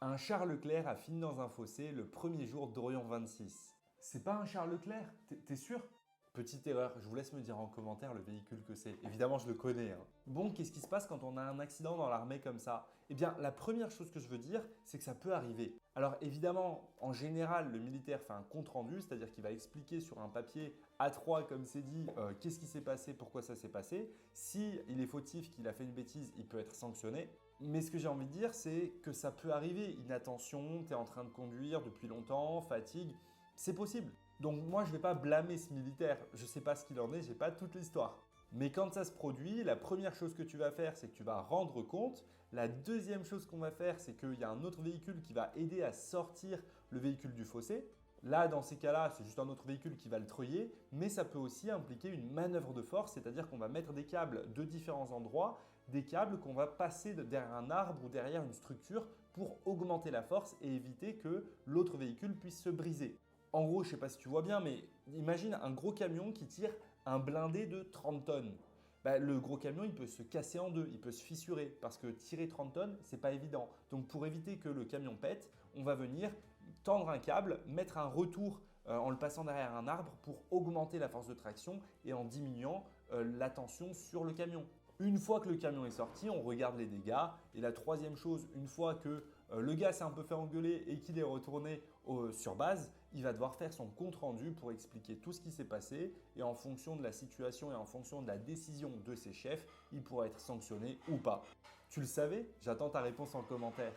Un Charles Leclerc a fini dans un fossé le premier jour d'Orion 26. C'est pas un Charles Leclerc, t'es sûr? Petite erreur, je vous laisse me dire en commentaire le véhicule que c'est. Évidemment, je le connais, hein. Bon, qu'est-ce qui se passe quand on a un accident dans l'armée comme ça? Eh bien, la première chose que je veux dire, c'est que ça peut arriver. Alors évidemment, en général, le militaire fait un compte-rendu, c'est-à-dire qu'il va expliquer sur un papier A3, comme c'est dit, qu'est-ce qui s'est passé, pourquoi ça s'est passé. Si il est fautif, qu'il a fait une bêtise, il peut être sanctionné. Mais ce que j'ai envie de dire, c'est que ça peut arriver. Inattention, tu es en train de conduire depuis longtemps, fatigue, c'est possible. Donc moi, je ne vais pas blâmer ce militaire. Je ne sais pas ce qu'il en est, je n'ai pas toute l'histoire. Mais quand ça se produit, la première chose que tu vas faire, c'est que tu vas rendre compte. La deuxième chose qu'on va faire, c'est qu'il y a un autre véhicule qui va aider à sortir le véhicule du fossé. Là, dans ces cas-là, c'est juste un autre véhicule qui va le treuiller, mais ça peut aussi impliquer une manœuvre de force, c'est-à-dire qu'on va mettre des câbles de différents endroits, des câbles qu'on va passer derrière un arbre ou derrière une structure pour augmenter la force et éviter que l'autre véhicule puisse se briser. En gros, je ne sais pas si tu vois bien, mais imagine un gros camion qui tire un blindé de 30 tonnes. Le gros camion, il peut se casser en deux, il peut se fissurer parce que tirer 30 tonnes, c'est pas évident. Donc pour éviter que le camion pète, on va venir tendre un câble, mettre un retour en le passant derrière un arbre pour augmenter la force de traction et en diminuant la tension sur le camion. Une fois que le camion est sorti, on regarde les dégâts. Et la troisième chose, une fois que le gars s'est un peu fait engueuler et qu'il est retourné sur base, il va devoir faire son compte rendu pour expliquer tout ce qui s'est passé. Et en fonction de la situation et en fonction de la décision de ses chefs, il pourra être sanctionné ou pas. Tu le savais? J'attends ta réponse en commentaire.